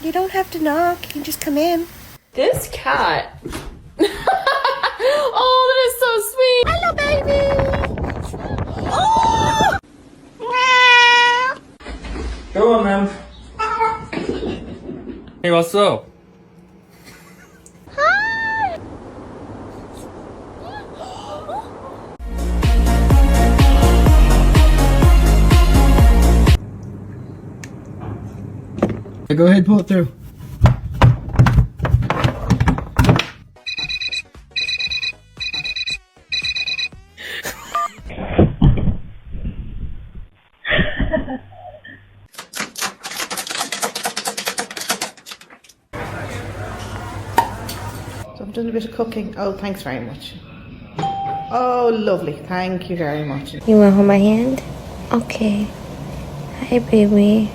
You don't have to knock. You can just come in. This cat. Oh, that is so sweet. Hello, baby. Go on, then. Hey, what's up? Go ahead, pull it through. So I've done a bit of cooking. Oh, thanks very much. Oh, lovely. Thank you very much. You want to hold my hand? Okay. Hi, baby.